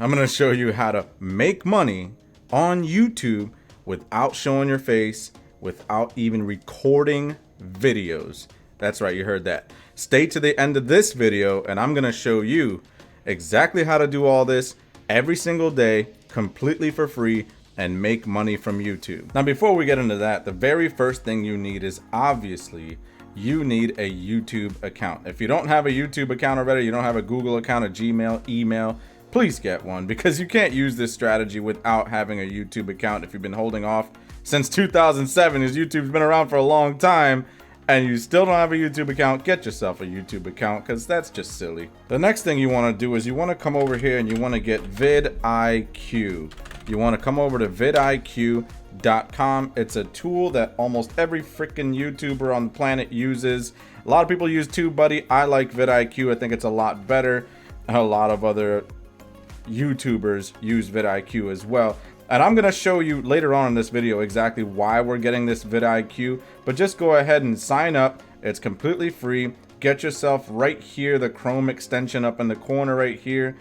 I'm going to show you how to make money on YouTube without showing your face, without even recording videos. That's right, you heard that. Stay to the end of this video and I'm going to show you exactly how to do all this every single day, completely for free, and make money from YouTube. Now, before we get into that, the very first thing you need is obviously you need a YouTube account. If you don't have a YouTube account already, you don't have a Google account, a Gmail, email, please get one, because you can't use this strategy without having a YouTube account. If you've been holding off since 2007, as YouTube's been around for a long time, and you still don't have a YouTube account, get yourself a YouTube account, because that's just silly. The next thing you want to do is you want to come over here and you want to get Vid Iq. You want to come over to vidiq.com. It's a tool that almost every freaking YouTuber on the planet uses. A lot of people use TubeBuddy. I like Vid Iq. I think it's a lot better. A lot of other YouTubers use Vid Iq as well. And I'm going to show you later on in this video exactly why we're getting this Vid Iq. But just go ahead and sign up. It's completely free. Get yourself right here, the Chrome extension up in the corner right here,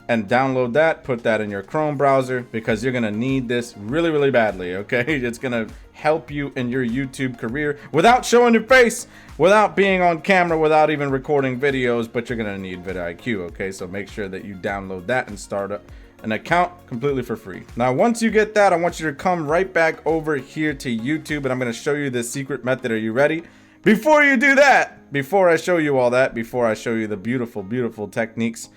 and download that. Put that in your Chrome browser because you're going to need this really, really badly, okay? It's going to help you in your YouTube career without showing your face, without being on camera, without even recording videos, but you're going to need Vid Iq, okay? So make sure that you download that and start an account completely for free. Now, once you get that, I want you to come right back over here to YouTube, and I'm going to show you the secret method. Are you ready? Before you do that, before I show you all that, before I show you the beautiful, beautiful techniques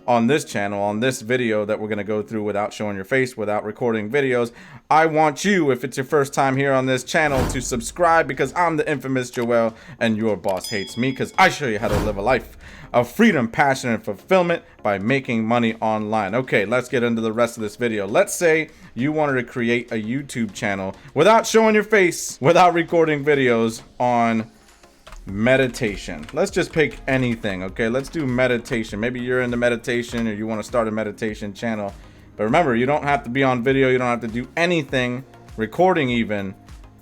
on this channel, on this video that we're going to go through without showing your face, without recording videos, I want you, if it's your first time here on this channel, to subscribe, because I'm the infamous Joel and your boss hates me, because I show you how to live a life of freedom, passion, and fulfillment by making money online. Okay, let's get into the rest of this video. Let's say you wanted to create a YouTube channel without showing your face, without recording videos on meditation. Let's just pick anything, okay? Let's do meditation. Maybe you're into meditation or you want to start a meditation channel. But remember, you don't have to be on video. You don't have to do anything, recording even.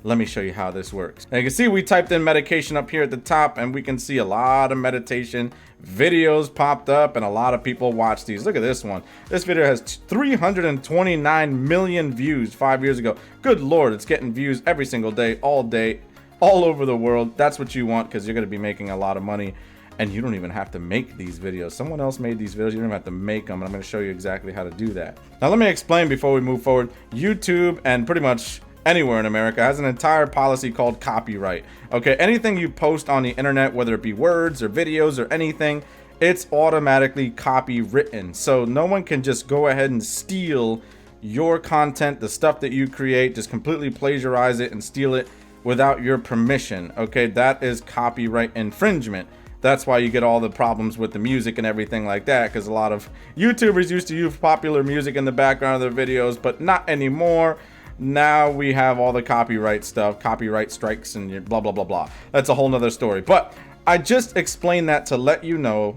Let me show you how this works. Now you can see we typed in medication up here at the top, and we can see a lot of meditation videos popped up, and a lot of people watch these. Look at this one. This video has 329 million views 5 years ago. Good Lord, it's getting views every single day, all over the world. That's what you want, because you're going to be making a lot of money, and you don't even have to make these videos. Someone else made these videos. You don't even have to make them, and I'm going to show you exactly how to do that. Now let me explain before we move forward. YouTube and pretty much anywhere in America has an entire policy called copyright. Okay, anything you post on the internet, whether it be words or videos or anything, it's automatically copywritten. So no one can just go ahead and steal your content, the stuff that you create, just completely plagiarize it and steal it without your permission. Okay, that is copyright infringement. That's why you get all the problems with the music and everything like that, because a lot of YouTubers used to use popular music in the background of their videos, but not anymore. Now we have all the copyright stuff, copyright strikes and blah, blah, blah, blah. That's a whole nother story. But I just explained that to let you know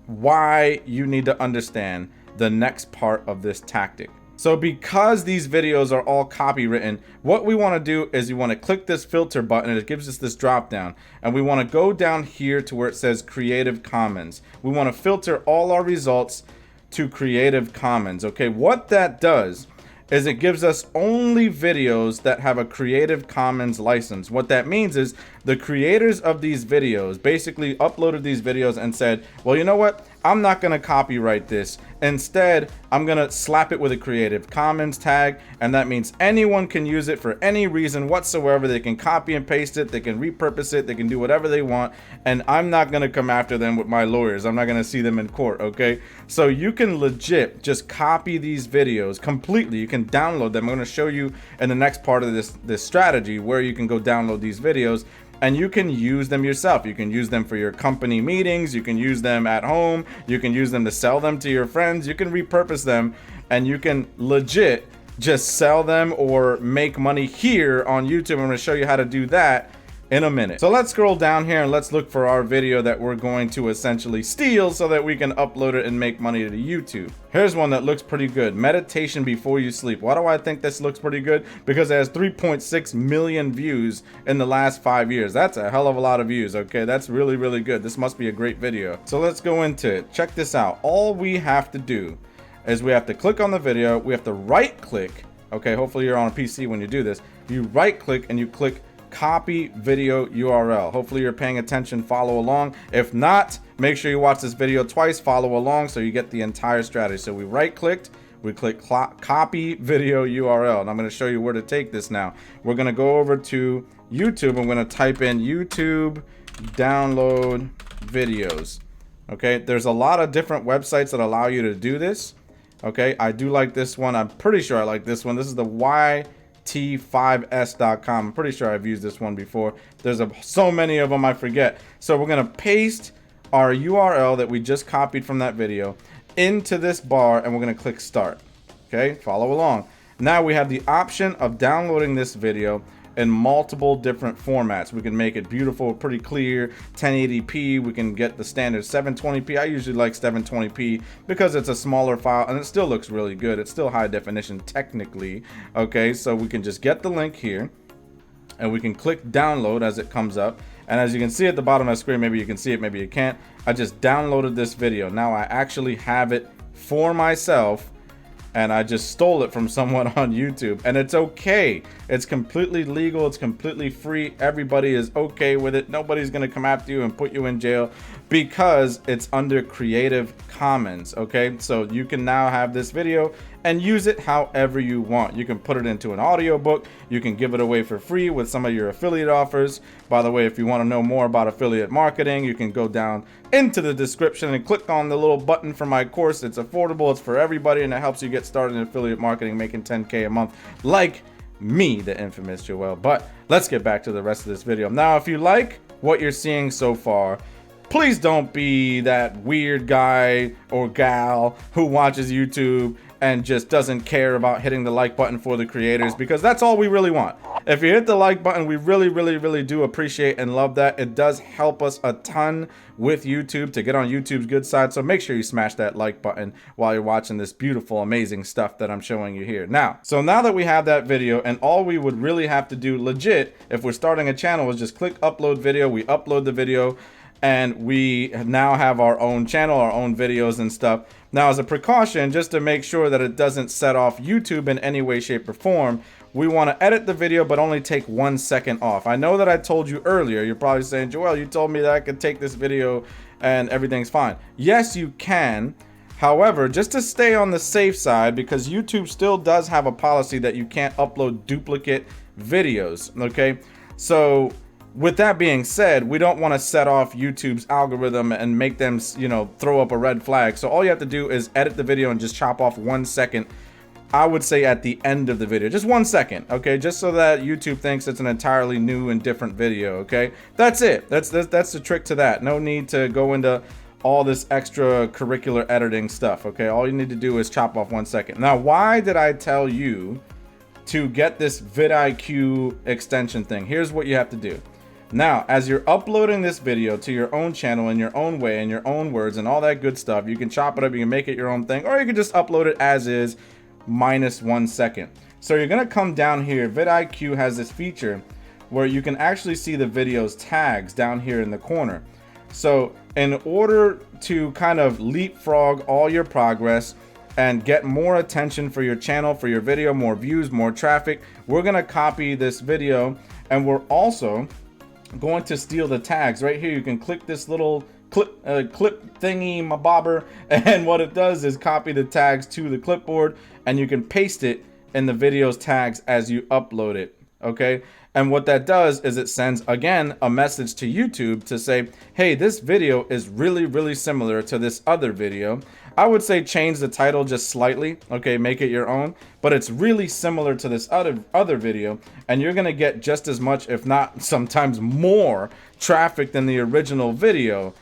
why you need to understand the next part of this tactic. So because these videos are all copywritten, what we want to do is you want to click this filter button, and it gives us this drop down, and we want to go down here to where it says Creative Commons. We want to filter all our results to Creative Commons. Okay, what that does is it gives us only videos that have a Creative Commons license. What that means is the creators of these videos basically uploaded these videos and said, well, you know what? I'm not going to copyright this. Instead, I'm going to slap it with a Creative Commons tag, and that means anyone can use it for any reason whatsoever. They can copy and paste it, they can repurpose it, they can do whatever they want, and I'm not going to come after them with my lawyers. I'm not going to see them in court, okay? So you can legit just copy these videos completely. You can download them. I'm going to show you in the next part of this strategy where you can go download these videos, and you can use them yourself. You can use them for your company meetings. You can use them at home. You can use them to sell them to your friends. You can repurpose them, and you can legit just sell them or make money here on YouTube. I'm going to show you how to do that in a minute. So let's scroll down here and let's look for our video that we're going to essentially steal so that we can upload it and make money to YouTube. Here's one that looks pretty good. Meditation before you sleep. Why do I think this looks pretty good? Because it has 3.6 million views in the last 5 years. That's a hell of a lot of views, okay? That's really, really good. This must be a great video. So let's go into it. Check this out. All we have to do is we have to click on the video, we have to right click. Okay, hopefully you're on a PC when you do this. You right click and you click copy video URL. Hopefully you're paying attention, follow along. If not, make sure you watch this video twice, follow along so you get the entire strategy. So we right clicked, we click copy video URL, and I'm going to show you where to take this now. We're going to go over to YouTube. I'm going to type in YouTube download videos. Okay, there's a lot of different websites that allow you to do this. Okay, I do like this one. I'm pretty sure I like this one. This is the YT5S.com. I'm pretty sure I've used this one before. There's so many of them I forget. So we're going to paste our URL that we just copied from that video into this bar, and we're going to click start. Okay, follow along. Now we have the option of downloading this video in multiple different formats. We can make it beautiful, pretty clear, 1080p. We can get the standard 720p. I usually like 720p because it's a smaller file and it still looks really good. It's still high definition technically. Okay, so we can just get the link here and we can click download as it comes up. And as you can see at the bottom of the screen, maybe you can see it, maybe you can't. I just downloaded this video. Now I actually have it for myself, and I just stole it from someone on YouTube, and it's okay. It's completely legal. It's completely free. Everybody is okay with it. Nobody's gonna come after you and put you in jail because it's under Creative Commons. Okay, so you can now have this video and use it however you want. You can put it into an audiobook. You can give it away for free with some of your affiliate offers. By the way, if you want to know more about affiliate marketing, you can go down into the description and click on the little button for my course. It's affordable, it's for everybody, and it helps you get started in affiliate marketing, making 10K a month like me, the infamous Joel. But let's get back to the rest of this video. Now, if you like what you're seeing so far, please don't be that weird guy or gal who watches YouTube and just doesn't care about hitting the like button for the creators, because that's all we really want. If you hit the like button, we really do appreciate and love that. It does help us a ton with YouTube to get on YouTube's good side. So make sure you smash that like button while you're watching this beautiful, amazing stuff that I'm showing you here. Now that we have that video, and all we would really have to do legit if we're starting a channel is just click upload video. We upload the video, and we now have our own channel, our own videos and stuff. Now, as a precaution, just to make sure that it doesn't set off YouTube in any way, shape, or form, we want to edit the video, but only take 1 second off. I know that I told you earlier, you're probably saying, Joel, you told me that I could take this video and everything's fine. Yes, you can. However, just to stay on the safe side, because YouTube still does have a policy that you can't upload duplicate videos, okay? So with that being said, we don't want to set off YouTube's algorithm and make them, you know, throw up a red flag. So all you have to do is edit the video and just chop off 1 second. I would say at the end of the video, just 1 second, okay? Just so that YouTube thinks it's an entirely new and different video, okay? That's it. That's the trick to that. No need to go into all this extracurricular editing stuff, okay? All you need to do is chop off 1 second. Now, why did I tell you to get this Vid Iq extension thing? Here's what you have to do. Now, as you're uploading this video to your own channel in your own way, in your own words and all that good stuff, you can chop it up, you can make it your own thing, or you can just upload it as is, minus 1 second. So you're gonna come down here. Vid Iq has this feature where you can actually see the video's tags down here in the corner. So in order to kind of leapfrog all your progress and get more attention for your channel, for your video, more views, more traffic, we're gonna copy this video, and we're also going to steal the tags. Right here you can click this little clip thingy mabobber, and what it does is copy the tags to the clipboard, and you can paste it in the video's tags as you upload it. Okay, and what that does is it sends again a message to YouTube to say, hey, this video is really similar to this other video. I would say change the title just slightly, okay, make it your own, but it's really similar to this other video, and you're gonna get just as much, if not sometimes more, traffic than the original video.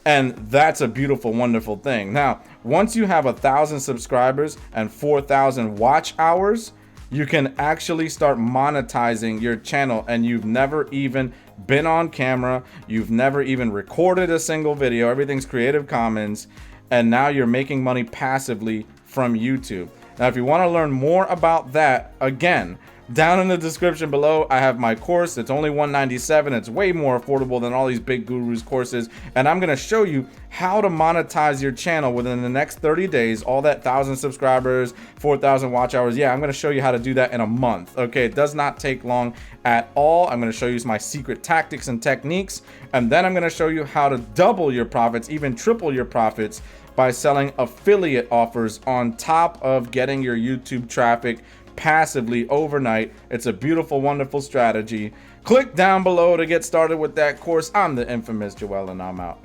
And that's a beautiful, wonderful thing. Now, once you have 1,000 subscribers and 4,000 watch hours, you can actually start monetizing your channel, and you've never even been on camera, you've never even recorded a single video, everything's Creative Commons, and now you're making money passively from YouTube. Now, if you want to learn more about that, again, Down in the description below, I have my course. It's only $197. It's way more affordable than all these big gurus courses. And I'm going to show you how to monetize your channel within the next 30 days. All that 1,000 subscribers, 4,000 watch hours. Yeah, I'm going to show you how to do that in a month. Okay, it does not take long at all. I'm going to show you my secret tactics and techniques. And then I'm going to show you how to double your profits, even triple your profits, by selling affiliate offers on top of getting your YouTube traffic passively overnight. It's a beautiful, wonderful strategy. Click down below to get started with that course. I'm the infamous Joel, and I'm out.